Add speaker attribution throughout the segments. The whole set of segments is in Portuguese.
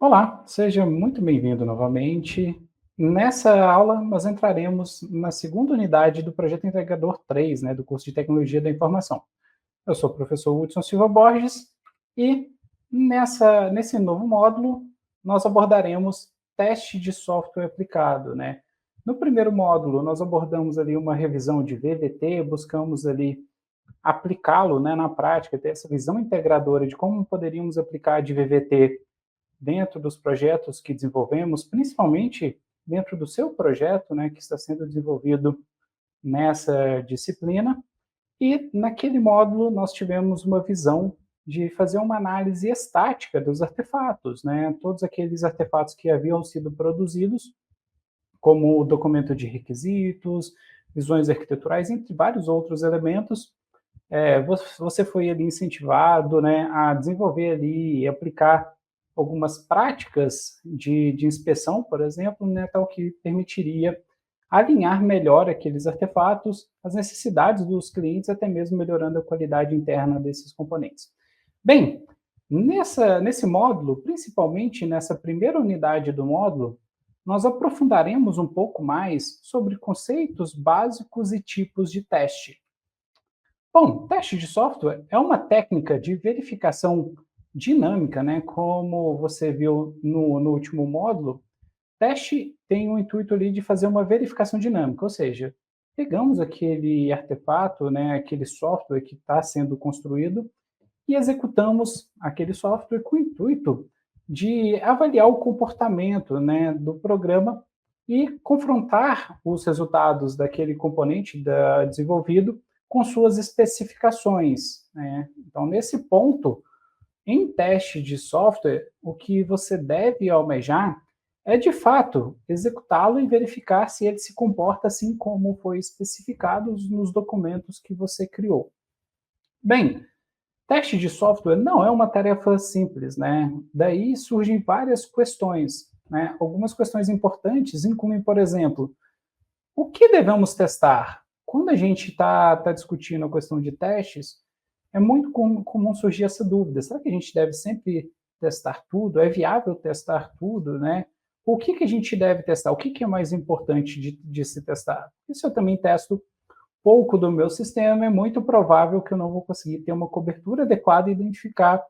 Speaker 1: Olá, seja muito bem-vindo novamente. Nessa aula, nós entraremos na segunda unidade do projeto Integrador 3, do curso de Tecnologia da Informação. Eu sou o professor Hudson Silva Borges e nesse novo módulo nós abordaremos teste de software aplicado. No primeiro módulo, nós abordamos ali uma revisão de VVT, buscamos ali aplicá-lo, na prática, ter essa visão integradora de como poderíamos aplicar de VVT dentro dos projetos que desenvolvemos, principalmente dentro do seu projeto, que está sendo desenvolvido nessa disciplina. E naquele módulo nós tivemos uma visão de fazer uma análise estática dos artefatos, todos aqueles artefatos que haviam sido produzidos, como o documento de requisitos, visões arquiteturais, entre vários outros elementos. Você foi ali incentivado, a desenvolver ali e aplicar algumas práticas de inspeção, por exemplo, tal que permitiria alinhar melhor aqueles artefatos às necessidades dos clientes, até mesmo melhorando a qualidade interna desses componentes. Bem, nesse módulo, principalmente nessa primeira unidade do módulo, nós aprofundaremos um pouco mais sobre conceitos básicos e tipos de teste. Bom, teste de software é uma técnica de verificação dinâmica, como você viu no último módulo. Teste tem o intuito ali de fazer uma verificação dinâmica, ou seja, pegamos aquele artefato, aquele software que está sendo construído e executamos aquele software com o intuito de avaliar o comportamento, do programa e confrontar os resultados daquele componente desenvolvido com suas especificações. Então, nesse ponto, em teste de software, o que você deve almejar é, de fato, executá-lo e verificar se ele se comporta assim como foi especificado nos documentos que você criou. Bem, teste de software não é uma tarefa simples, Daí surgem várias questões, Algumas questões importantes incluem, por exemplo, o que devemos testar? Quando a gente está discutindo a questão de testes, é muito comum surgir essa dúvida. Será que a gente deve sempre testar tudo? É viável testar tudo, O que a gente deve testar? O que é mais importante de se testar? E se eu também testo pouco do meu sistema, é muito provável que eu não vou conseguir ter uma cobertura adequada e identificar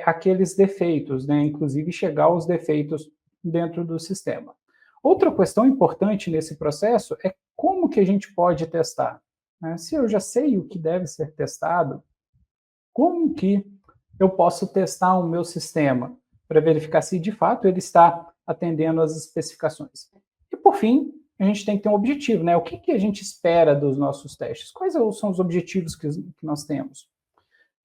Speaker 1: aqueles defeitos, inclusive chegar aos defeitos dentro do sistema. Outra questão importante nesse processo é como que a gente pode testar. Se eu já sei o que deve ser testado, como que eu posso testar o meu sistema para verificar se de fato ele está atendendo às especificações? E por fim, a gente tem que ter um objetivo, O que a gente espera dos nossos testes? Quais são os objetivos que nós temos?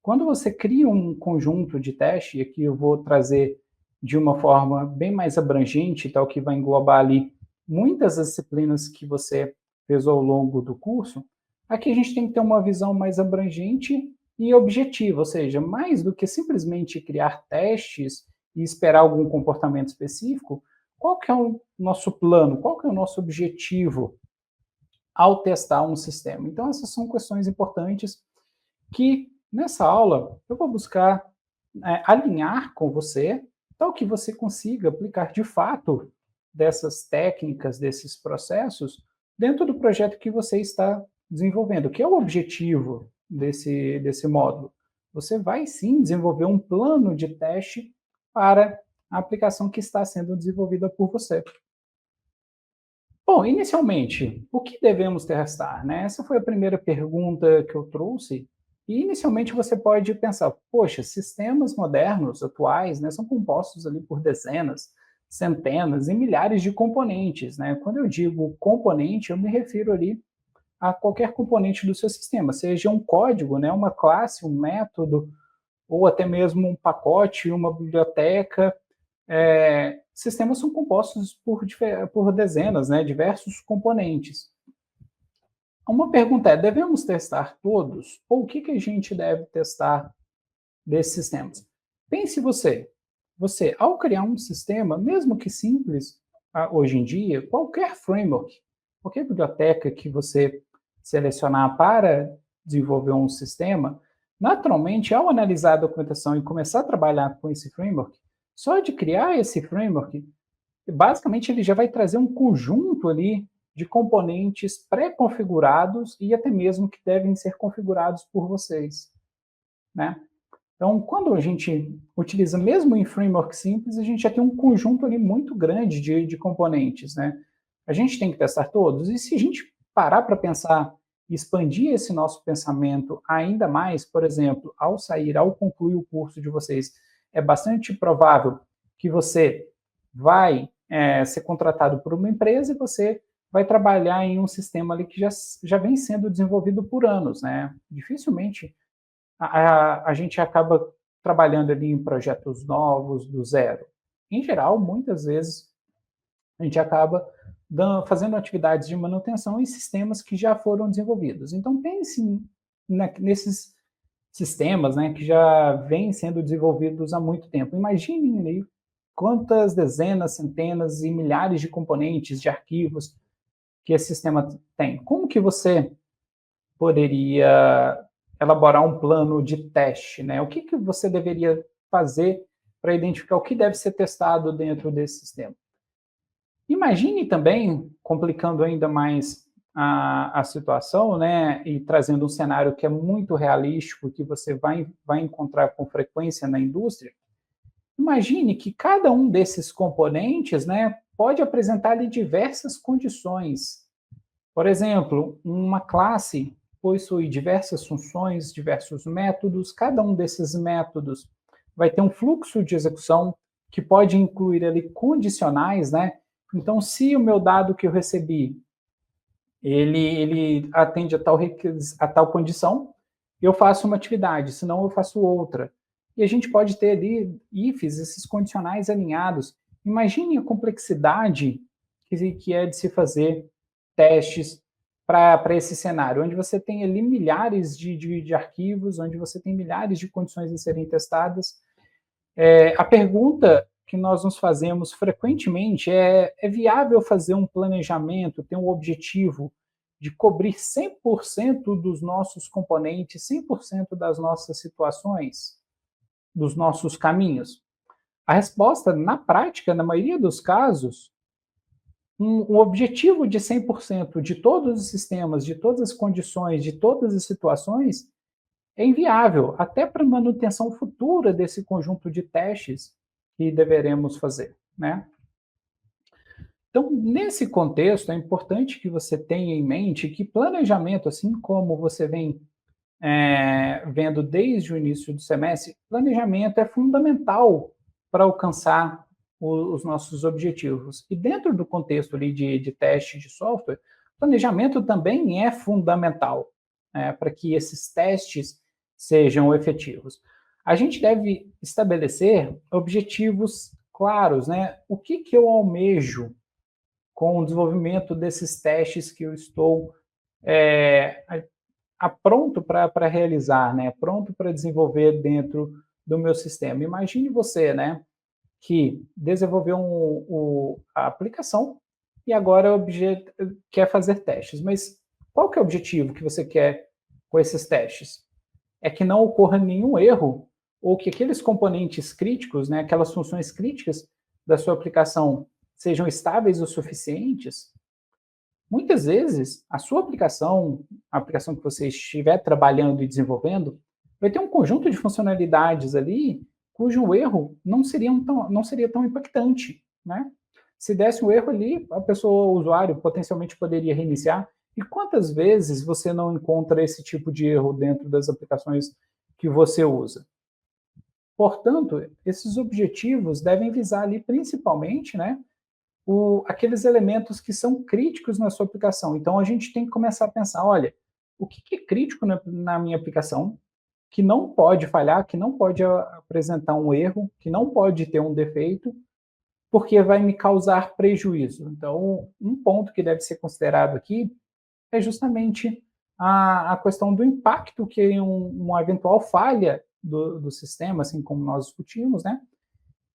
Speaker 1: Quando você cria um conjunto de teste, e aqui eu vou trazer de uma forma bem mais abrangente, tal, que vai englobar ali muitas das disciplinas que você fez ao longo do curso, aqui a gente tem que ter uma visão mais abrangente e objetiva, ou seja, mais do que simplesmente criar testes e esperar algum comportamento específico, qual que é o nosso plano, qual que é o nosso objetivo ao testar um sistema? Então, essas são questões importantes que, nessa aula, eu vou buscar alinhar com você, tal que você consiga aplicar de fato dessas técnicas, desses processos, dentro do projeto que você está desenvolvendo, que é o objetivo desse módulo. Você vai sim desenvolver um plano de teste para a aplicação que está sendo desenvolvida por você. Bom, inicialmente, o que devemos testar? Essa foi a primeira pergunta que eu trouxe. E, inicialmente, você pode pensar, poxa, sistemas modernos, atuais, são compostos ali por dezenas, centenas e milhares de componentes. Quando eu digo componente, eu me refiro ali a qualquer componente do seu sistema, seja um código, uma classe, um método, ou até mesmo um pacote, uma biblioteca. Sistemas são compostos por dezenas, diversos componentes. Uma pergunta é, devemos testar todos? Ou o que a gente deve testar desses sistemas? Pense você, ao criar um sistema, mesmo que simples, hoje em dia, qualquer framework, qualquer biblioteca que você selecionar para desenvolver um sistema, naturalmente, ao analisar a documentação e começar a trabalhar com esse framework, Só de criar esse framework, basicamente ele já vai trazer um conjunto ali de componentes pré-configurados e até mesmo que devem ser configurados por vocês, né? Então, quando a gente utiliza mesmo em framework simples, a gente já tem um conjunto ali muito grande de componentes, né? A gente tem que testar todos, e se a gente parar para pensar e expandir esse nosso pensamento ainda mais, por exemplo, ao sair, ao concluir o curso de vocês, é bastante provável que você vai ser contratado por uma empresa e você vai trabalhar em um sistema ali que já vem sendo desenvolvido por anos, né? Dificilmente a gente acaba trabalhando ali em projetos novos, do zero. Em geral, muitas vezes, a gente acaba fazendo atividades de manutenção em sistemas que já foram desenvolvidos. Então, pense nesses sistemas, né, que já vêm sendo desenvolvidos há muito tempo. Imaginem ali quantas dezenas, centenas e milhares de componentes, de arquivos que esse sistema tem. Como que você poderia elaborar um plano de teste, né? O que, que você deveria fazer para identificar o que deve ser testado dentro desse sistema? Imagine também, complicando ainda mais a situação, né, e trazendo um cenário que é muito realístico, que você vai encontrar com frequência na indústria, imagine que cada um desses componentes, né, pode apresentar ali diversas condições. Por exemplo, uma classe possui diversas funções, diversos métodos, cada um desses métodos vai ter um fluxo de execução que pode incluir ali condicionais, né? Então, se o meu dado que eu recebi, ele atende a tal condição, eu faço uma atividade, senão eu faço outra. E a gente pode ter ali ifs, esses condicionais alinhados. Imagine a complexidade que é de se fazer testes para esse cenário, onde você tem ali milhares de arquivos, onde você tem milhares de condições a serem testadas. A pergunta que nós nos fazemos frequentemente é viável fazer um planejamento, ter um objetivo de cobrir 100% dos nossos componentes, 100% das nossas situações, dos nossos caminhos? A resposta, na prática, na maioria dos casos, um objetivo de 100% de todos os sistemas, de todas as condições, de todas as situações, é inviável, até para manutenção futura desse conjunto de testes que deveremos fazer, né? Então, nesse contexto, é importante que você tenha em mente que planejamento, assim como você vem vendo desde o início do semestre, planejamento é fundamental para alcançar os nossos objetivos. E dentro do contexto ali de teste de software, planejamento também é fundamental, para que esses testes sejam efetivos. A gente deve estabelecer objetivos claros, né? O que, que eu almejo com o desenvolvimento desses testes que eu estou é, pronto para realizar, né? Pronto para desenvolver dentro do meu sistema. Imagine você, né, que desenvolveu a aplicação e agora quer fazer testes. Mas qual que é o objetivo que você quer com esses testes? É que não ocorra nenhum erro ou que aqueles componentes críticos, né, aquelas funções críticas da sua aplicação sejam estáveis o suficientes. Muitas vezes, a sua aplicação, a aplicação que você estiver trabalhando e desenvolvendo, vai ter um conjunto de funcionalidades ali cujo erro não seria tão impactante, né? Se desse um erro ali, a pessoa, o usuário, potencialmente poderia reiniciar. E quantas vezes você não encontra esse tipo de erro dentro das aplicações que você usa? Portanto, esses objetivos devem visar ali principalmente, né, aqueles elementos que são críticos na sua aplicação. Então, a gente tem que começar a pensar, olha, o que é crítico na minha aplicação, que não pode falhar, que não pode apresentar um erro, que não pode ter um defeito, porque vai me causar prejuízo. Então, um ponto que deve ser considerado aqui é justamente a questão do impacto que uma eventual falha do sistema, assim como nós discutimos, né,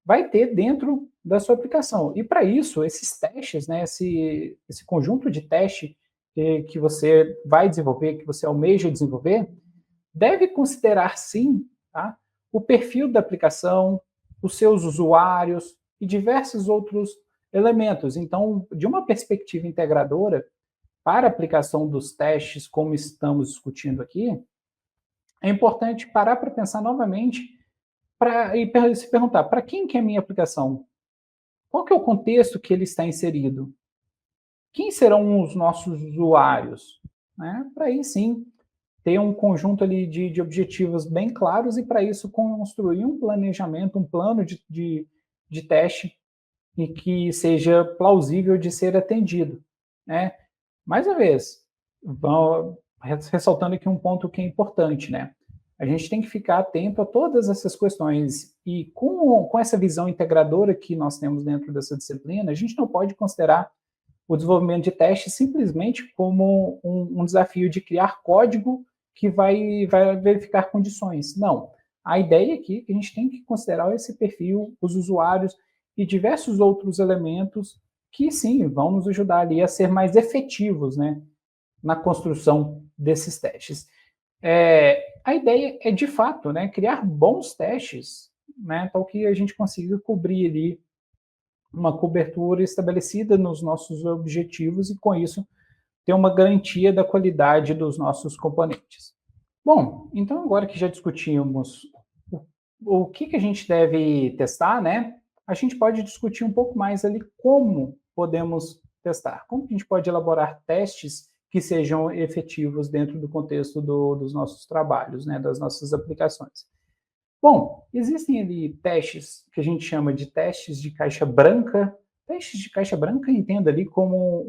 Speaker 1: vai ter dentro da sua aplicação. E para isso, esses testes, né, esse conjunto de teste que você vai desenvolver, que você almeja desenvolver, deve considerar sim, tá, o perfil da aplicação, os seus usuários e diversos outros elementos. Então, de uma perspectiva integradora, para a aplicação dos testes, como estamos discutindo aqui, é importante parar para pensar novamente e se perguntar, para quem que é a minha aplicação? Qual que é o contexto que ele está inserido? Quem serão os nossos usuários? Né? Para aí sim ter um conjunto ali de objetivos bem claros e para isso construir um planejamento, um plano de teste e que seja plausível de ser atendido. Né? Mais uma vez, ressaltando aqui um ponto que é importante, né? A gente tem que ficar atento a todas essas questões e com essa visão integradora que nós temos dentro dessa disciplina, a gente não pode considerar o desenvolvimento de testes simplesmente como um desafio de criar código que vai verificar condições. Não. A ideia aqui é que a gente tem que considerar esse perfil, os usuários e diversos outros elementos que, sim, vão nos ajudar ali a ser mais efetivos, né, na construção desses testes. A ideia é, de fato, né, criar bons testes, né, para que a gente consiga cobrir ali uma cobertura estabelecida nos nossos objetivos e, com isso, ter uma garantia da qualidade dos nossos componentes. Bom, então agora que já discutimos o que a gente deve testar, né, a gente pode discutir um pouco mais ali como podemos testar, como a gente pode elaborar testes que sejam efetivos dentro do contexto dos nossos trabalhos, né, das nossas aplicações. Bom, existem ali testes que a gente chama de testes de caixa branca. Testes de caixa branca, entenda ali como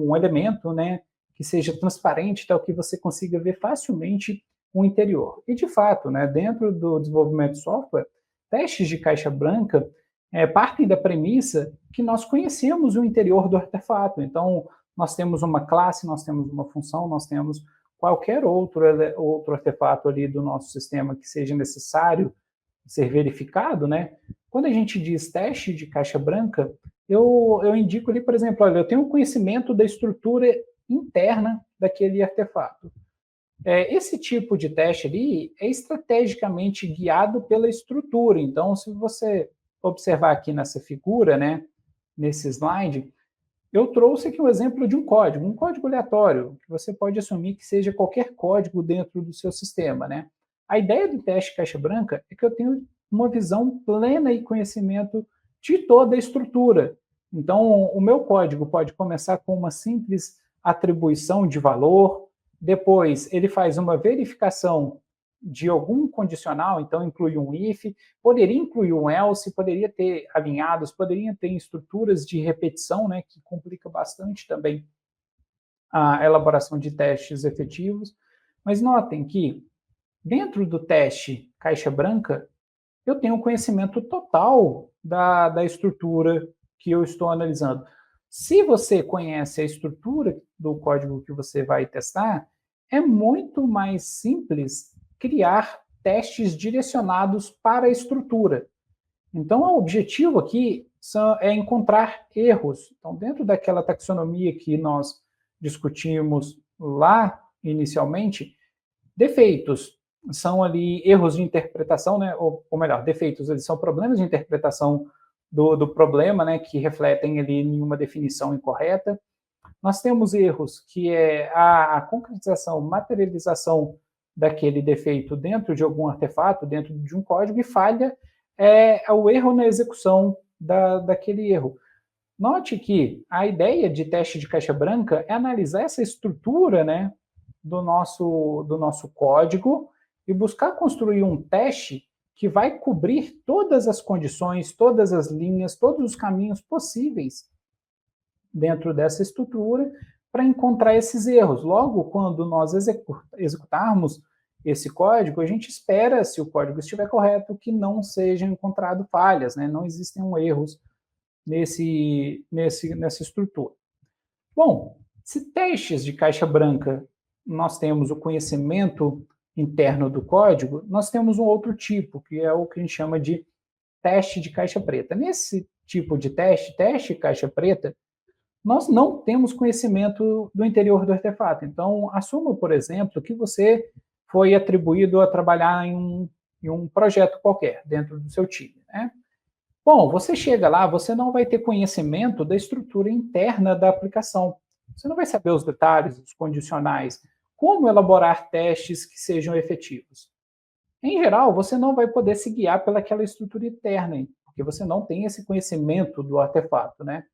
Speaker 1: um elemento, né, que seja transparente, tal que você consiga ver facilmente o interior. E, de fato, né, dentro do desenvolvimento de software, testes de caixa branca partem da premissa que nós conhecemos o interior do artefato. Então, nós temos uma classe, nós temos uma função, nós temos qualquer outro artefato ali do nosso sistema que seja necessário ser verificado, né? Quando a gente diz teste de caixa branca, eu indico ali, por exemplo, olha, eu tenho um conhecimento da estrutura interna daquele artefato. Esse tipo de teste ali é estrategicamente guiado pela estrutura. Então, se você observar aqui nessa figura, né, nesse slide, eu trouxe aqui um exemplo de um código aleatório, que você pode assumir que seja qualquer código dentro do seu sistema, né? A ideia do teste caixa branca é que eu tenho uma visão plena e conhecimento de toda a estrutura. Então, o meu código pode começar com uma simples atribuição de valor, depois ele faz uma verificação de algum condicional, então inclui um if, poderia incluir um else, poderia ter alinhados, poderia ter estruturas de repetição, né, que complica bastante também a elaboração de testes efetivos. Mas notem que dentro do teste caixa branca, eu tenho um conhecimento total da estrutura que eu estou analisando. Se você conhece a estrutura do código que você vai testar, é muito mais simples criar testes direcionados para a estrutura. Então, o objetivo aqui é encontrar erros. Então, dentro daquela taxonomia que nós discutimos lá inicialmente, defeitos são ali erros de interpretação, né? Ou melhor, defeitos, eles são problemas de interpretação do problema, né? Que refletem ali em uma definição incorreta. Nós temos erros que é a concretização, materialização daquele defeito dentro de algum artefato, dentro de um código, e falha é o erro na execução daquele erro. Note que a ideia de teste de caixa branca é analisar essa estrutura, né, do nosso código e buscar construir um teste que vai cobrir todas as condições, todas as linhas, todos os caminhos possíveis dentro dessa estrutura para encontrar esses erros. Logo, quando nós executarmos esse código, a gente espera, se o código estiver correto, que não sejam encontradas falhas, né? Não existem erros nessa estrutura. Bom, se testes de caixa branca nós temos o conhecimento interno do código, nós temos um outro tipo, que é o que a gente chama de teste de caixa preta. Nesse tipo de teste caixa preta, nós não temos conhecimento do interior do artefato. Então, assuma, por exemplo, que você foi atribuído a trabalhar em um projeto qualquer dentro do seu time, né? Bom, você chega lá, você não vai ter conhecimento da estrutura interna da aplicação. Você não vai saber os detalhes, os condicionais, como elaborar testes que sejam efetivos. Em geral, você não vai poder se guiar pelaquela estrutura interna, hein, porque você não tem esse conhecimento do artefato, né?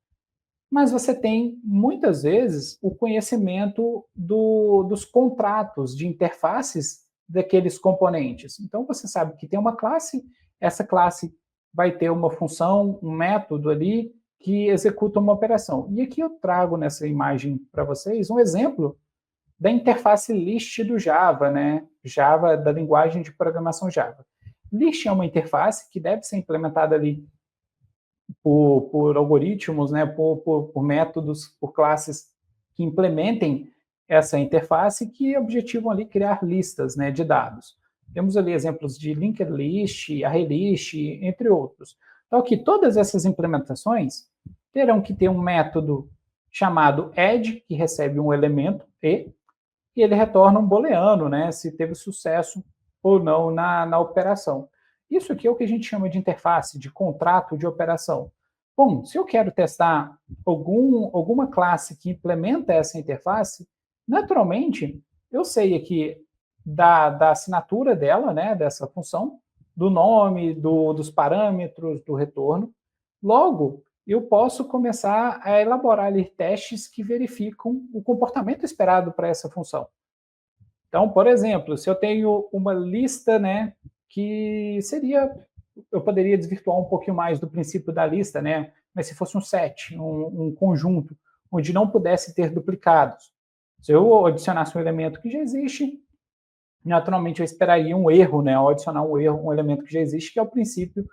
Speaker 1: Mas você tem, muitas vezes, o conhecimento dos contratos de interfaces daqueles componentes. Então, você sabe que tem uma classe, essa classe vai ter uma função, um método ali que executa uma operação. E aqui eu trago nessa imagem para vocês um exemplo da interface list do Java, né? Java, da linguagem de programação Java. List é uma interface que deve ser implementada ali por algoritmos, né, por métodos, por classes que implementem essa interface que objetivam ali criar listas, né, de dados. Temos ali exemplos de linked list, array list, entre outros. Então, que todas essas implementações terão que ter um método chamado add, que recebe um elemento e ele retorna um booleano, né, se teve sucesso ou não na operação. Isso aqui é o que a gente chama de interface, de contrato de operação. Bom, se eu quero testar alguma classe que implementa essa interface, naturalmente, eu sei aqui da assinatura dela, né, dessa função, do nome, dos parâmetros, do retorno. Logo, eu posso começar a elaborar ali testes que verificam o comportamento esperado para essa função. Então, por exemplo, se eu tenho uma lista, né, que seria, eu poderia desvirtuar um pouquinho mais do princípio da lista, né, mas se fosse um set, um conjunto, onde não pudesse ter duplicados. Se eu adicionasse um elemento que já existe, naturalmente eu esperaria um erro, né, ao adicionar um erro, um elemento que já existe, que é o princípio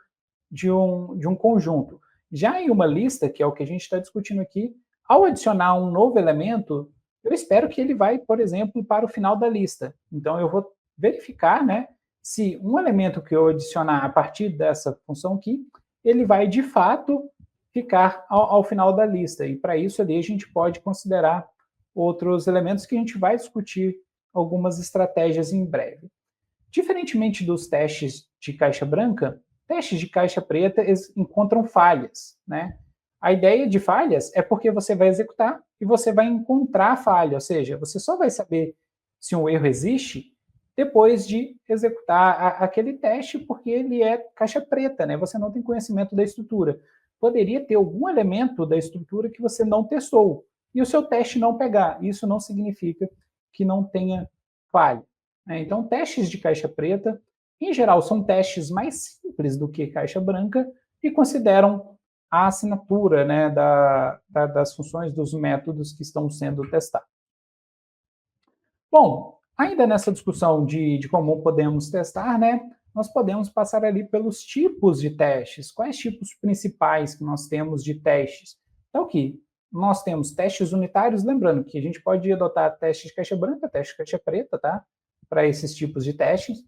Speaker 1: de um conjunto. Já em uma lista, que é o que a gente está discutindo aqui, ao adicionar um novo elemento, eu espero que ele vai, por exemplo, para o final da lista. Então, eu vou verificar, né, se um elemento que eu adicionar a partir dessa função aqui, ele vai, de fato, ficar ao final da lista. E, para isso, ali a gente pode considerar outros elementos que a gente vai discutir algumas estratégias em breve. Diferentemente dos testes de caixa branca, testes de caixa preta encontram falhas, né? A ideia de falhas é porque você vai executar e você vai encontrar a falha, ou seja, você só vai saber se um erro existe depois de executar aquele teste, porque ele é caixa preta, né? Você não tem conhecimento da estrutura. Poderia ter algum elemento da estrutura que você não testou e o seu teste não pegar. Isso não significa que não tenha falha. Então, testes de caixa preta, em geral, são testes mais simples do que caixa branca e consideram a assinatura, né, das funções, dos métodos que estão sendo testados. Bom, ainda nessa discussão de como podemos testar, né, nós podemos passar ali pelos tipos de testes. Quais tipos principais que nós temos de testes? Então, aqui, nós temos testes unitários, lembrando que a gente pode adotar teste de caixa branca, teste de caixa preta, tá? Para esses tipos de testes.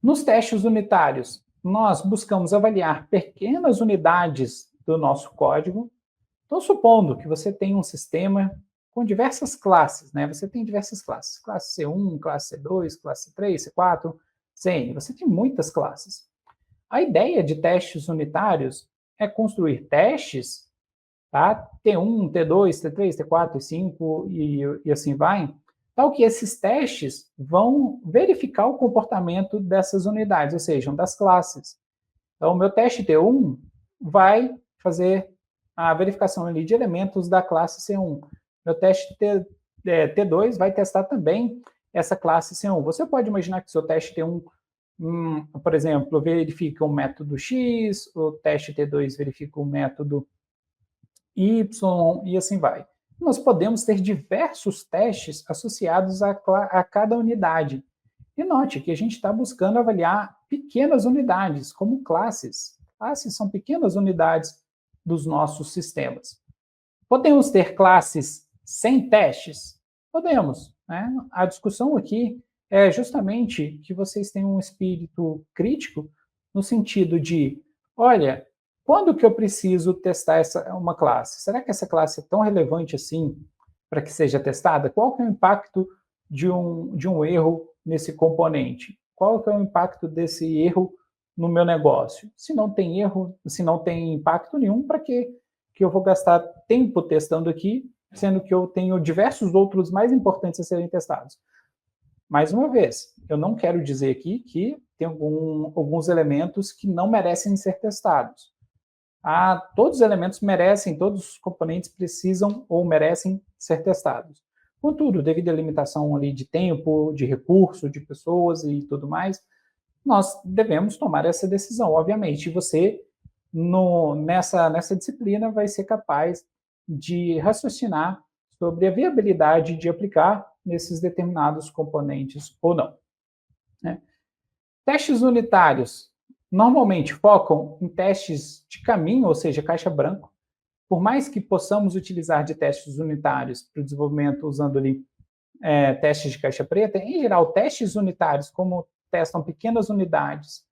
Speaker 1: Nos testes unitários, nós buscamos avaliar pequenas unidades do nosso código. Então, supondo que você tem um sistema com diversas classes, né? Você tem diversas classes, classe C1, classe C2, classe C3, C4, CN, você tem muitas classes. A ideia de testes unitários é construir testes, tá? T1, T2, T3, T4, T5 e assim vai, tal que esses testes vão verificar o comportamento dessas unidades, ou seja, das classes. Então, o meu teste T1 vai fazer a verificação ali de elementos da classe C1. Meu teste T2 vai testar também essa classe C1. Você pode imaginar que o seu teste T1, por exemplo, verifica o método X, o teste T2 verifica o método Y e assim vai. Nós podemos ter diversos testes associados a cada unidade. E note que a gente está buscando avaliar pequenas unidades, como classes. Classes são pequenas unidades dos nossos sistemas. Podemos ter classes sem testes? Podemos. Né? A discussão aqui é justamente que vocês tenham um espírito crítico no sentido de, olha, quando que eu preciso testar uma classe? Será que essa classe é tão relevante assim para que seja testada? Qual que é o impacto de um erro nesse componente? Qual que é o impacto desse erro no meu negócio? Se não tem erro, se não tem impacto nenhum, para que eu vou gastar tempo testando aqui, sendo que eu tenho diversos outros mais importantes a serem testados? Mais uma vez, eu não quero dizer aqui que tem alguns elementos que não merecem ser testados. Todos os elementos merecem, todos os componentes precisam ou merecem ser testados. Contudo, devido à limitação ali de tempo, de recurso, de pessoas e tudo mais, nós devemos tomar essa decisão, obviamente. E você, nessa disciplina, vai ser capaz de raciocinar sobre a viabilidade de aplicar nesses determinados componentes ou não. Né? Testes unitários normalmente focam em testes de caminho, ou seja, caixa branca. Por mais que possamos utilizar de testes unitários para o desenvolvimento usando ali testes de caixa preta, em geral, testes unitários, como testam pequenas unidades,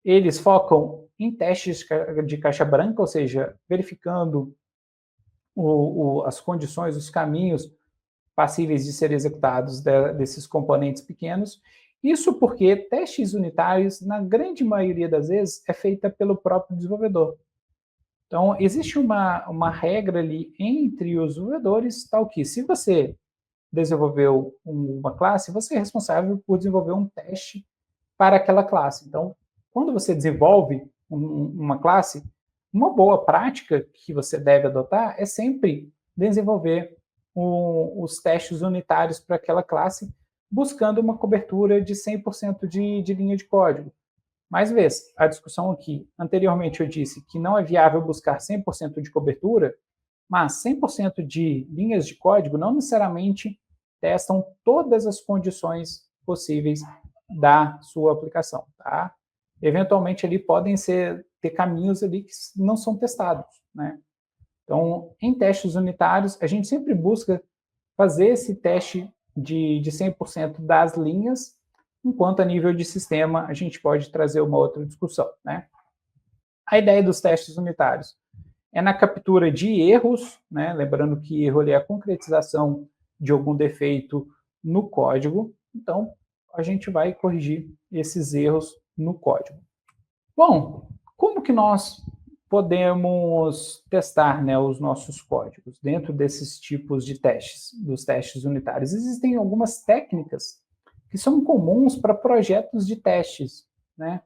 Speaker 1: eles focam em testes de caixa branca, ou seja, verificando as condições, os caminhos passíveis de ser executados desses componentes pequenos. Isso porque testes unitários, na grande maioria das vezes, é feita pelo próprio desenvolvedor. Então, existe uma regra ali entre os desenvolvedores, tal que se você desenvolveu uma classe, você é responsável por desenvolver um teste para aquela classe. Então, quando você desenvolve uma classe, uma boa prática que você deve adotar é sempre desenvolver os testes unitários para aquela classe, buscando uma cobertura de 100% de linha de código. Mais uma vez, a discussão aqui, anteriormente eu disse que não é viável buscar 100% de cobertura, mas 100% de linhas de código não necessariamente testam todas as condições possíveis da sua aplicação, tá? Eventualmente ali podem ter caminhos ali que não são testados, né? Então, em testes unitários, a gente sempre busca fazer esse teste de 100% das linhas, enquanto a nível de sistema a gente pode trazer uma outra discussão, né? A ideia dos testes unitários é na captura de erros, né? Lembrando que erro é a concretização de algum defeito no código. Então, a gente vai corrigir esses erros no código. Bom, como que nós podemos testar, né, os nossos códigos dentro desses tipos de testes, dos testes unitários? Existem algumas técnicas que são comuns para projetos de testes, né?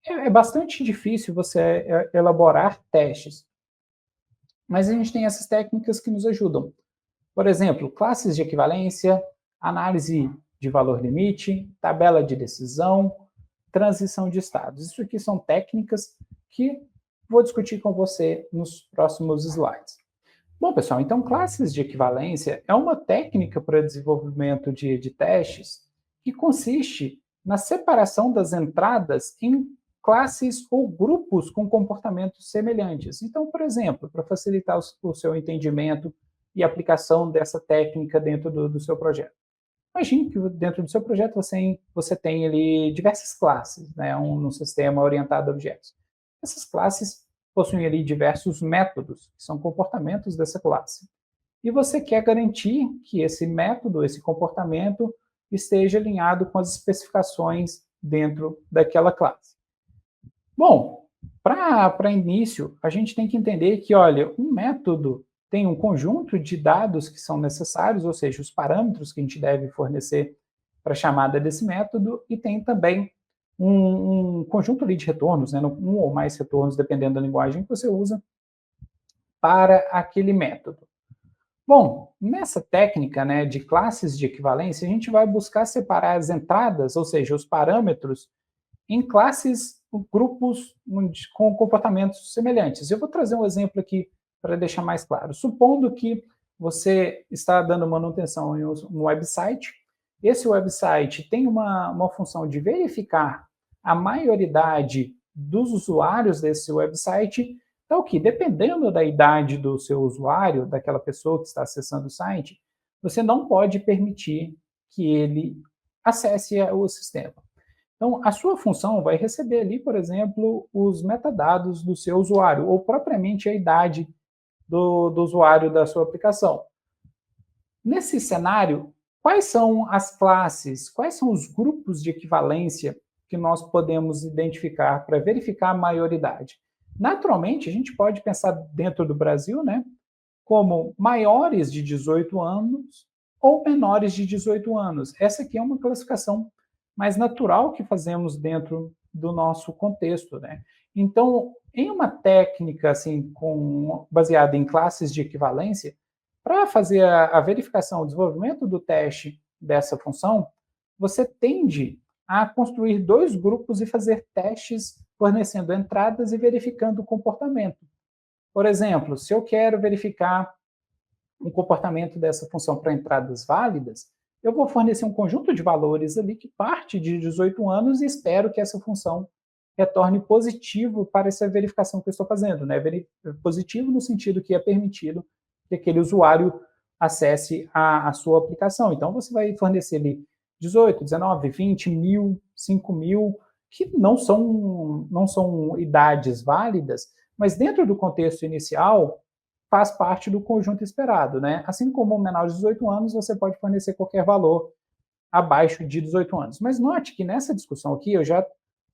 Speaker 1: É bastante difícil você elaborar testes, mas a gente tem essas técnicas que nos ajudam. Por exemplo, classes de equivalência, análise de valor limite, tabela de decisão, transição de estados. Isso aqui são técnicas que vou discutir com você nos próximos slides. Bom, pessoal, então classes de equivalência é uma técnica para desenvolvimento de testes que consiste na separação das entradas em classes ou grupos com comportamentos semelhantes. Então, por exemplo, para facilitar o seu entendimento e aplicação dessa técnica dentro do seu projeto. Imagine que dentro do seu projeto você tem ali diversas classes, né, um sistema orientado a objetos. Essas classes possuem ali diversos métodos, que são comportamentos dessa classe. E você quer garantir que esse método, esse comportamento, esteja alinhado com as especificações dentro daquela classe. Bom, para início, a gente tem que entender que, olha, um método tem um conjunto de dados que são necessários, ou seja, os parâmetros que a gente deve fornecer para a chamada desse método, e tem também um conjunto ali de retornos, né, um ou mais retornos, dependendo da linguagem que você usa, para aquele método. Bom, nessa técnica, né, de classes de equivalência, a gente vai buscar separar as entradas, ou seja, os parâmetros, em classes, grupos com comportamentos semelhantes. Eu vou trazer um exemplo aqui para deixar mais claro. Supondo que você está dando manutenção em um website, esse website tem uma função de verificar a maioridade dos usuários desse website, então que, dependendo da idade do seu usuário, daquela pessoa que está acessando o site, você não pode permitir que ele acesse o sistema. Então, a sua função vai receber ali, por exemplo, os metadados do seu usuário, ou propriamente a idade do usuário da sua aplicação. Nesse cenário, quais são as classes, quais são os grupos de equivalência que nós podemos identificar para verificar a maioridade? Naturalmente, a gente pode pensar dentro do Brasil, né, como maiores de 18 anos ou menores de 18 anos. Essa aqui é uma classificação mais natural que fazemos dentro do nosso contexto, né? Então, em uma técnica assim, baseada em classes de equivalência, para fazer a verificação, o desenvolvimento do teste dessa função, você tende a construir dois grupos e fazer testes fornecendo entradas e verificando o comportamento. Por exemplo, se eu quero verificar um comportamento dessa função para entradas válidas, eu vou fornecer um conjunto de valores ali que parte de 18 anos e espero que essa função retorne positivo para essa verificação que eu estou fazendo, né? Positivo no sentido que é permitido que aquele usuário acesse a sua aplicação. Então, você vai fornecer ali 18, 19, 20, 1000, 5000, que não são idades válidas, mas dentro do contexto inicial, faz parte do conjunto esperado, né? Assim como o menor de 18 anos, você pode fornecer qualquer valor abaixo de 18 anos. Mas note que nessa discussão aqui eu já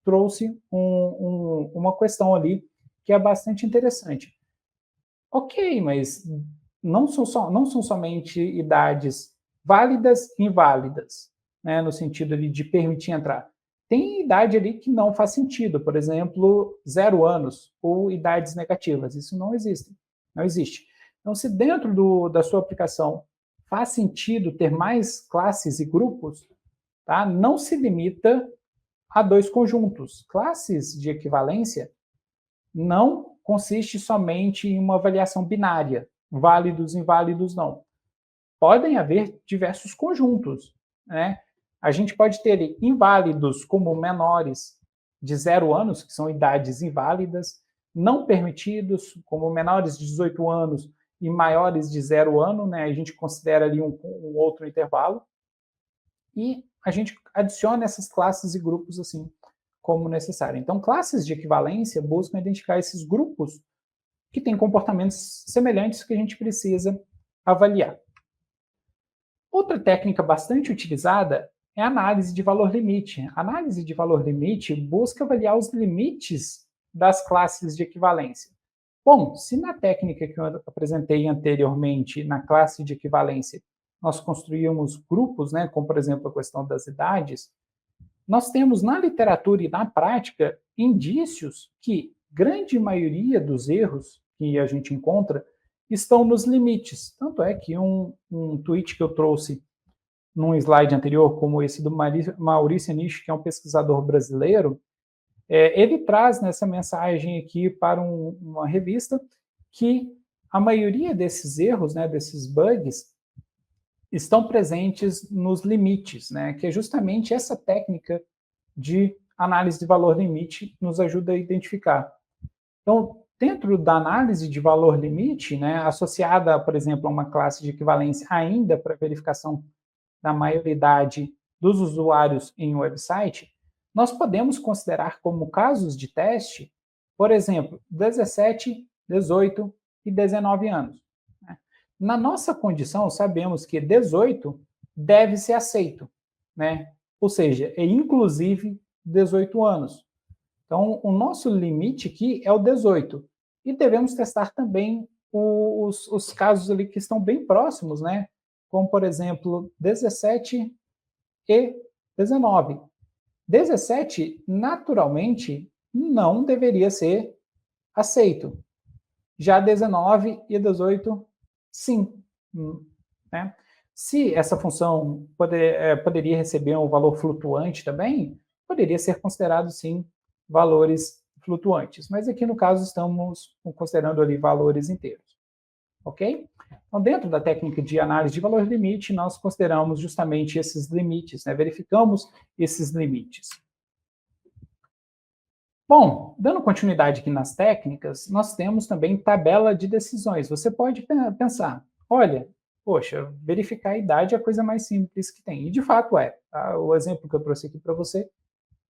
Speaker 1: trouxe uma questão ali que é bastante interessante. Ok, mas não são somente idades válidas e inválidas, né, no sentido de permitir entrar. Tem idade ali que não faz sentido, por exemplo, 0 anos ou idades negativas. Isso não existe. Não existe. Então, se dentro da sua aplicação faz sentido ter mais classes e grupos, tá? Não se limita a dois conjuntos. Classes de equivalência não consiste somente em uma avaliação binária, válidos e inválidos não. Podem haver diversos conjuntos, né? A gente pode ter inválidos como menores de 0 anos, que são idades inválidas, não permitidos como menores de 18 anos e maiores de 0 ano, né? A gente considera ali um outro intervalo. E a gente adiciona essas classes e grupos assim como necessário. Então, classes de equivalência buscam identificar esses grupos que têm comportamentos semelhantes que a gente precisa avaliar. Outra técnica bastante utilizada é a análise de valor limite. A análise de valor limite busca avaliar os limites das classes de equivalência. Bom, se na técnica que eu apresentei anteriormente, na classe de equivalência, nós construímos grupos, né, como por exemplo a questão das idades, nós temos na literatura e na prática indícios que grande maioria dos erros que a gente encontra estão nos limites. Tanto é que um tweet que eu trouxe num slide anterior, como esse do Maurício Nisch, que é um pesquisador brasileiro, ele traz nessa mensagem aqui para uma revista que a maioria desses erros, né, desses bugs, estão presentes nos limites, né, que é justamente essa técnica de análise de valor limite nos ajuda a identificar. Então, dentro da análise de valor limite, né, associada, por exemplo, a uma classe de equivalência ainda para verificação da maioridade dos usuários em um website, nós podemos considerar como casos de teste, por exemplo, 17, 18 e 19 anos. Na nossa condição, sabemos que 18 deve ser aceito, né? Ou seja, é inclusive 18 anos. Então, o nosso limite aqui é o 18. E devemos testar também os casos ali que estão bem próximos, né? Como, por exemplo, 17 e 19. 17, naturalmente, não deveria ser aceito. Já 19 e 18, sim. Né? Se essa função poderia receber um valor flutuante também, poderia ser considerado, sim, valores flutuantes. Mas aqui, no caso, estamos considerando ali valores inteiros. Ok? Então, dentro da técnica de análise de valor limite, nós consideramos justamente esses limites, né? Verificamos esses limites. Bom, dando continuidade aqui nas técnicas, nós temos também tabela de decisões. Você pode pensar, olha, poxa, verificar a idade é a coisa mais simples que tem. E de fato é. Tá? O exemplo que eu trouxe aqui para você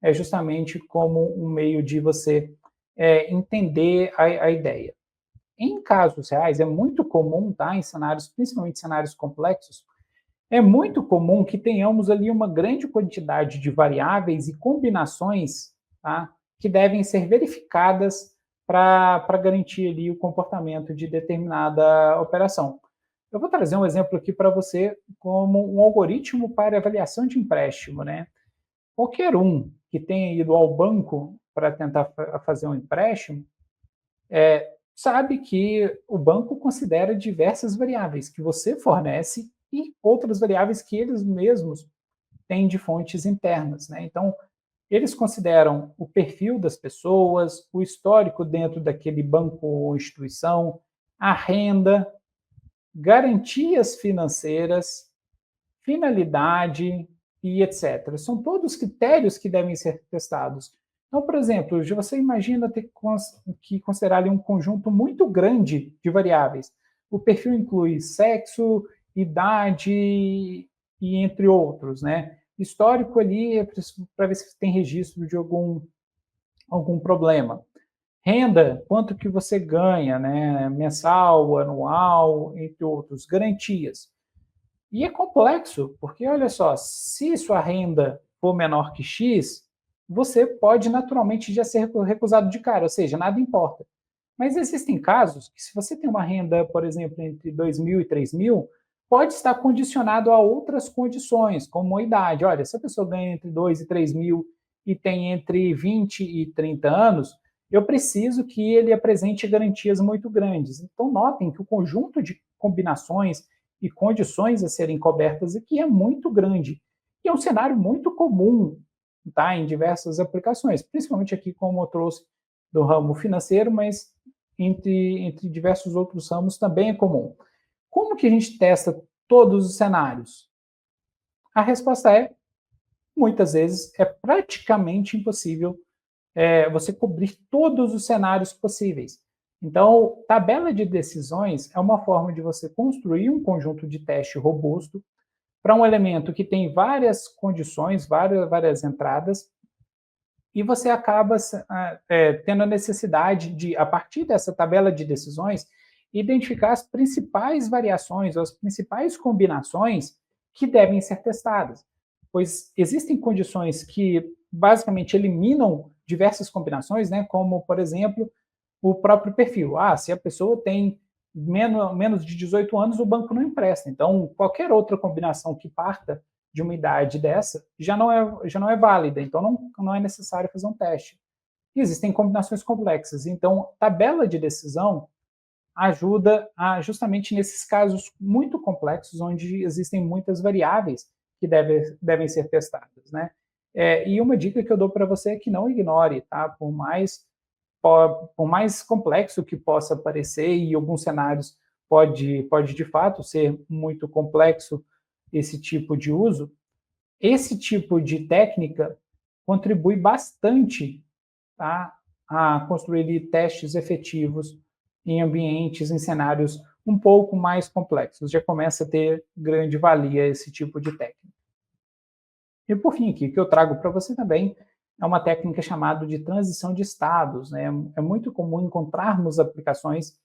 Speaker 1: é justamente como um meio de você entender a ideia. Em casos reais, é muito comum, tá, em cenários, principalmente cenários complexos, é muito comum que tenhamos ali uma grande quantidade de variáveis e combinações, tá, que devem ser verificadas para garantir ali o comportamento de determinada operação. Eu vou trazer um exemplo aqui para você como um algoritmo para avaliação de empréstimo, né? Qualquer um que tenha ido ao banco para tentar fazer um empréstimo sabe que o banco considera diversas variáveis que você fornece e outras variáveis que eles mesmos têm de fontes internas, né? Então, eles consideram o perfil das pessoas, o histórico dentro daquele banco ou instituição, a renda, garantias financeiras, finalidade e etc. São todos critérios que devem ser testados. Então, por exemplo, você imagina ter que considerar ali um conjunto muito grande de variáveis. O perfil inclui sexo, idade e entre outros, né? Histórico ali é para ver se tem registro de algum problema. Renda, quanto que você ganha, né? Mensal, anual, entre outros. Garantias. E é complexo, porque olha só, se sua renda for menor que X, você pode naturalmente já ser recusado de cara, ou seja, nada importa. Mas existem casos que, se você tem uma renda, por exemplo, entre 2.000 e 3.000, pode estar condicionado a outras condições, como a idade. Olha, se a pessoa ganha entre 2 e 3.000 e tem entre 20 e 30 anos, eu preciso que ele apresente garantias muito grandes. Então, notem que o conjunto de combinações e condições a serem cobertas aqui é muito grande. E é um cenário muito comum, tá, em diversas aplicações, principalmente aqui, como eu trouxe do ramo financeiro, mas entre diversos outros ramos também é comum. Como que a gente testa todos os cenários? A resposta é, muitas vezes, é praticamente impossível você cobrir todos os cenários possíveis. Então, tabela de decisões é uma forma de você construir um conjunto de teste robusto para um elemento que tem várias condições, várias entradas, e você acaba tendo a necessidade de, a partir dessa tabela de decisões, identificar as principais variações, as principais combinações que devem ser testadas. Pois existem condições que basicamente eliminam diversas combinações, né? Como, por exemplo, o próprio perfil. Se a pessoa tem menos de 18 anos, o banco não empresta. Então, qualquer outra combinação que parta de uma idade dessa já não é válida. Então, não é necessário fazer um teste. E existem combinações complexas. Então, tabela de decisão ajuda justamente nesses casos muito complexos, onde existem muitas variáveis que devem ser testadas, né? E uma dica que eu dou para você é que não ignore, tá? Por mais complexo que possa parecer, e em alguns cenários pode de fato ser muito complexo esse tipo de uso, esse tipo de técnica contribui bastante, tá, a construir testes efetivos em ambientes, em cenários um pouco mais complexos. Já começa a ter grande valia esse tipo de técnica. E por fim, aqui, o que eu trago para você também é uma técnica chamada de transição de estados, né? É muito comum encontrarmos aplicações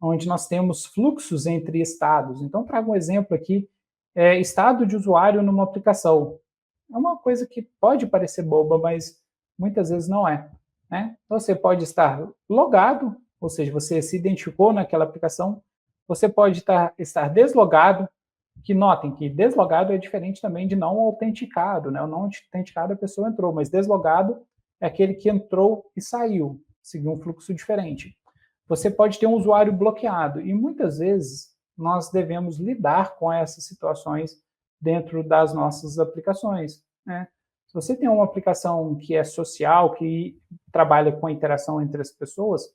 Speaker 1: onde nós temos fluxos entre estados. Então, trago um exemplo aqui, estado de usuário numa aplicação. É uma coisa que pode parecer boba, mas muitas vezes não é, né? Você pode estar logado, ou seja, você se identificou naquela aplicação, você pode estar deslogado, que notem que deslogado é diferente também de não autenticado, né? O não autenticado a pessoa entrou, mas deslogado é aquele que entrou e saiu, seguiu um fluxo diferente. Você pode ter um usuário bloqueado e muitas vezes nós devemos lidar com essas situações dentro das nossas aplicações, né? Se você tem uma aplicação que é social, que trabalha com a interação entre as pessoas,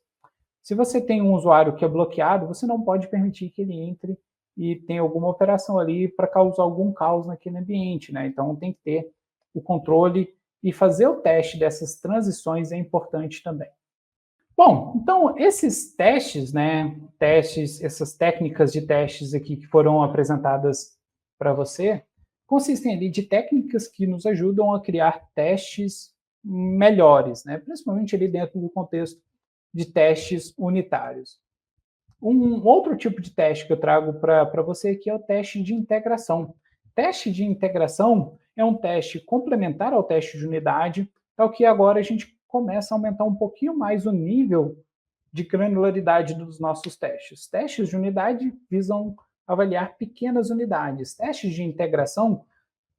Speaker 1: se você tem um usuário que é bloqueado, você não pode permitir que ele entre e tenha alguma operação ali para causar algum caos naquele ambiente, né? Então tem que ter o controle e fazer o teste dessas transições é importante também. Bom, então esses testes, né, essas técnicas de testes aqui que foram apresentadas para você, consistem ali de técnicas que nos ajudam a criar testes melhores, né, principalmente ali dentro do contexto de testes unitários. Um outro tipo de teste que eu trago para você aqui é o teste de integração. Teste de integração é um teste complementar ao teste de unidade, é o que agora a gente começa a aumentar um pouquinho mais o nível de granularidade dos nossos testes. Testes de unidade visam avaliar pequenas unidades. Testes de integração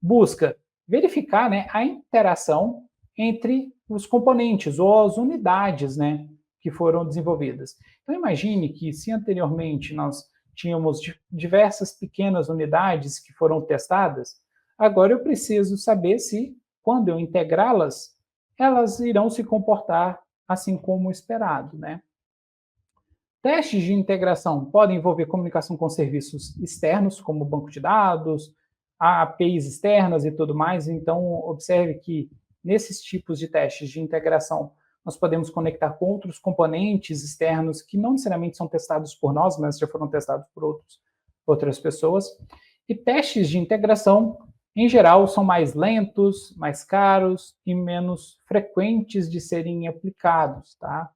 Speaker 1: busca verificar, né, a interação entre os componentes ou as unidades, né, que foram desenvolvidas. Então imagine que se anteriormente nós tínhamos diversas pequenas unidades que foram testadas, agora eu preciso saber se, quando eu integrá-las, elas irão se comportar assim como esperado, né? Testes de integração podem envolver comunicação com serviços externos, como banco de dados, APIs externas e tudo mais. Então, observe que nesses tipos de testes de integração, nós podemos conectar com outros componentes externos que não necessariamente são testados por nós, mas já foram testados por outras pessoas. E testes de integração, em geral, são mais lentos, mais caros e menos frequentes de serem aplicados, tá?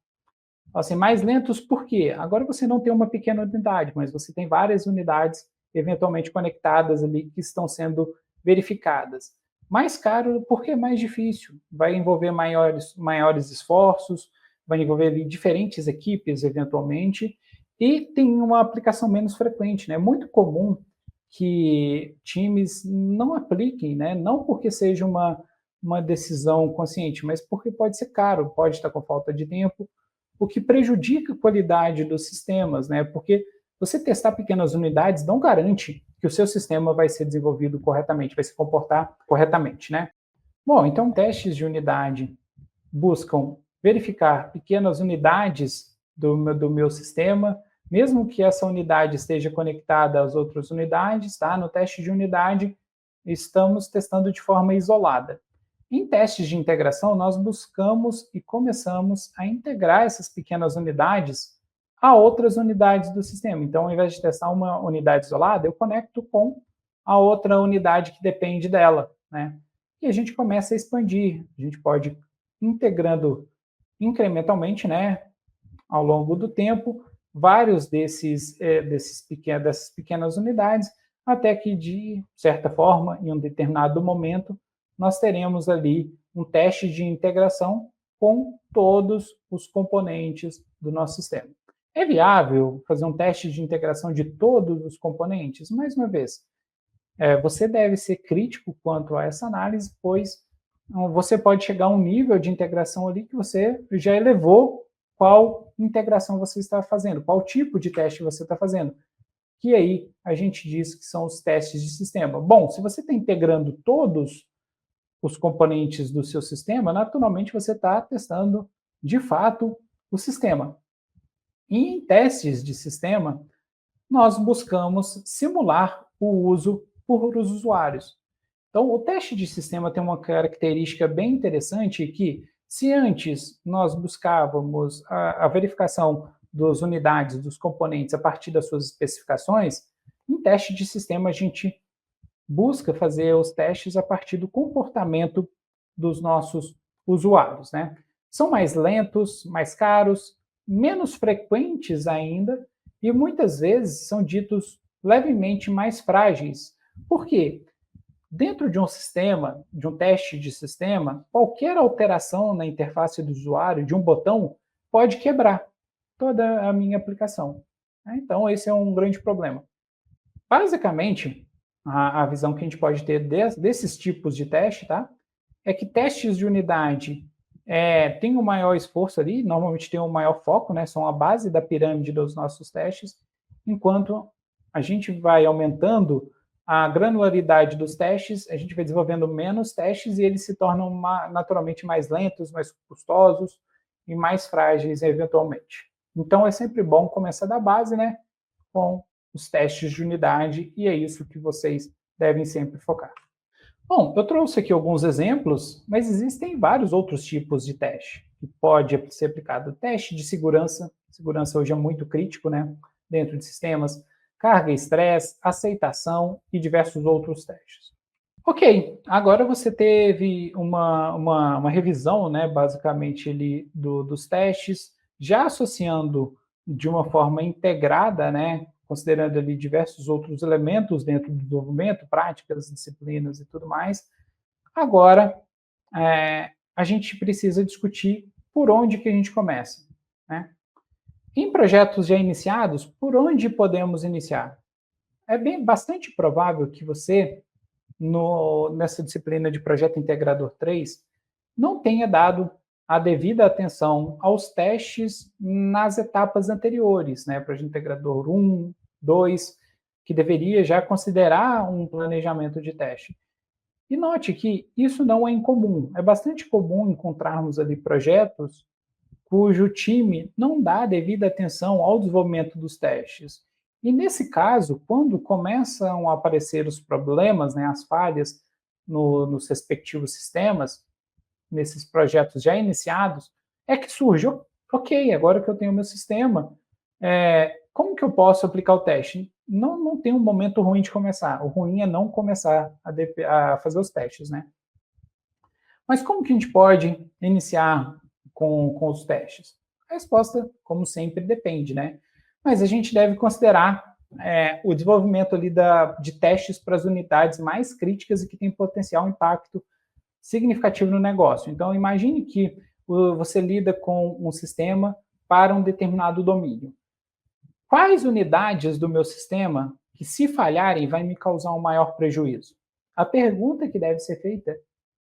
Speaker 1: Assim, mais lentos por quê? Agora você não tem uma pequena unidade, mas você tem várias unidades eventualmente conectadas ali que estão sendo verificadas. Mais caro porque é mais difícil, vai envolver maiores esforços, vai envolver ali diferentes equipes eventualmente, e tem uma aplicação menos frequente, né? É muito comum que times não apliquem, né? Não porque seja uma decisão consciente, mas porque pode ser caro, pode estar com falta de tempo, o que prejudica a qualidade dos sistemas, né? Porque você testar pequenas unidades não garante que o seu sistema vai ser desenvolvido corretamente, vai se comportar corretamente, né? Bom, então testes de unidade buscam verificar pequenas unidades do meu sistema, mesmo que essa unidade esteja conectada às outras unidades, tá? No teste de unidade, estamos testando de forma isolada. Em testes de integração, nós buscamos e começamos a integrar essas pequenas unidades a outras unidades do sistema. Então, ao invés de testar uma unidade isolada, eu conecto com a outra unidade que depende dela, né? E a gente começa a expandir. A gente pode ir integrando incrementalmente, né, ao longo do tempo, vários dessas pequenas unidades, até que, de certa forma, em um determinado momento, nós teremos ali um teste de integração com todos os componentes do nosso sistema. É viável fazer um teste de integração de todos os componentes? Mais uma vez, você deve ser crítico quanto a essa análise, pois você pode chegar a um nível de integração ali que você já elevou qual integração você está fazendo, qual tipo de teste você está fazendo. Que aí a gente diz que são os testes de sistema. Bom, se você está integrando todos os componentes do seu sistema, naturalmente você está testando, de fato, o sistema. E em testes de sistema, nós buscamos simular o uso por os usuários. Então, o teste de sistema tem uma característica bem interessante que, se antes nós buscávamos a verificação das unidades, dos componentes, a partir das suas especificações, em teste de sistema a gente busca fazer os testes a partir do comportamento dos nossos usuários, né? São mais lentos, mais caros, menos frequentes ainda e muitas vezes são ditos levemente mais frágeis. Por quê? Dentro de um sistema, de um teste de sistema, qualquer alteração na interface do usuário, de um botão, pode quebrar toda a minha aplicação. Então, esse é um grande problema. Basicamente, a visão que a gente pode ter desses tipos de teste, tá? É que testes de unidade têm um maior esforço ali, normalmente tem um maior foco, né? São a base da pirâmide dos nossos testes, enquanto a gente vai aumentando a granularidade dos testes, a gente vai desenvolvendo menos testes e eles se tornam naturalmente mais lentos, mais custosos e mais frágeis eventualmente. Então, é sempre bom começar da base, né? Com os testes de unidade, e é isso que vocês devem sempre focar. Bom, eu trouxe aqui alguns exemplos, mas existem vários outros tipos de teste que pode ser aplicado. Teste de segurança, segurança hoje é muito crítico, né, dentro de sistemas, carga e estresse, aceitação e diversos outros testes. Ok, agora você teve uma revisão, né, basicamente dos testes, já associando de uma forma integrada, né, considerando ali diversos outros elementos dentro do desenvolvimento, práticas, disciplinas e tudo mais. Agora, a gente precisa discutir por onde que a gente começa, né? Em projetos já iniciados, por onde podemos iniciar? Bastante provável que você, nessa disciplina de Projeto Integrador 3, não tenha dado a devida atenção aos testes nas etapas anteriores, né? Projeto Integrador 1, 2, que deveria já considerar um planejamento de teste. E note que isso não é incomum. É bastante comum encontrarmos ali projetos cujo time não dá devida atenção ao desenvolvimento dos testes. E nesse caso, quando começam a aparecer os problemas, né, as falhas nos respectivos sistemas, nesses projetos já iniciados, é que surge, ok, agora que eu tenho o meu sistema, como que eu posso aplicar o teste? Não tem um momento ruim de começar. O ruim é não começar a fazer os testes, né? Mas como que a gente pode iniciar com os testes? A resposta, como sempre, depende, né? Mas a gente deve considerar o desenvolvimento ali de testes para as unidades mais críticas e que têm potencial impacto significativo no negócio. Então, imagine que você lida com um sistema para um determinado domínio. Quais unidades do meu sistema que, se falharem, vai me causar um maior prejuízo? A pergunta que deve ser feita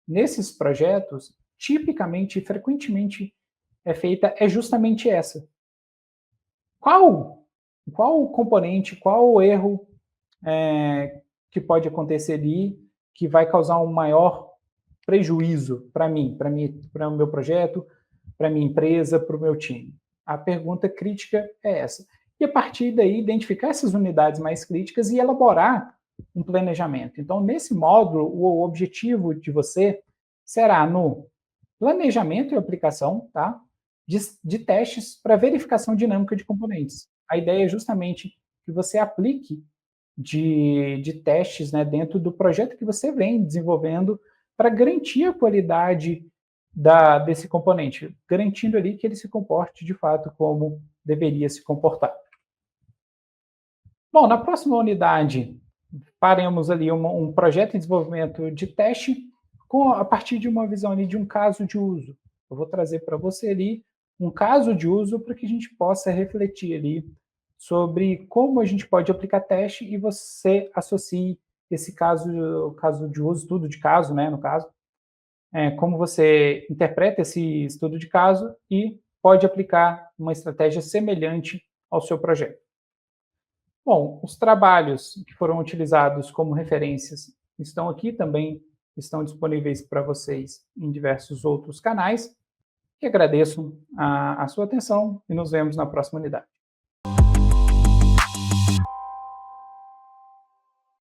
Speaker 1: nesses projetos, tipicamente e frequentemente feita, é justamente essa. Qual o componente, qual o erro que pode acontecer ali que vai causar um maior prejuízo para mim, para o meu projeto, para a minha empresa, para o meu time? A pergunta crítica é essa. E a partir daí, identificar essas unidades mais críticas e elaborar um planejamento. Então, nesse módulo, o objetivo de você será no planejamento e aplicação, tá? De testes para verificação dinâmica de componentes. A ideia é justamente que você aplique de testes, né, dentro do projeto que você vem desenvolvendo para garantir a qualidade desse componente, garantindo ali que ele se comporte de fato como deveria se comportar. Bom, na próxima unidade, faremos ali um projeto de desenvolvimento de teste a partir de uma visão ali de um caso de uso. Eu vou trazer para você ali um caso de uso para que a gente possa refletir ali sobre como a gente pode aplicar teste e você associe esse caso de uso, estudo de caso, né, no caso, como você interpreta esse estudo de caso e pode aplicar uma estratégia semelhante ao seu projeto. Bom, os trabalhos que foram utilizados como referências estão aqui, também estão disponíveis para vocês em diversos outros canais. E agradeço a sua atenção e nos vemos na próxima unidade.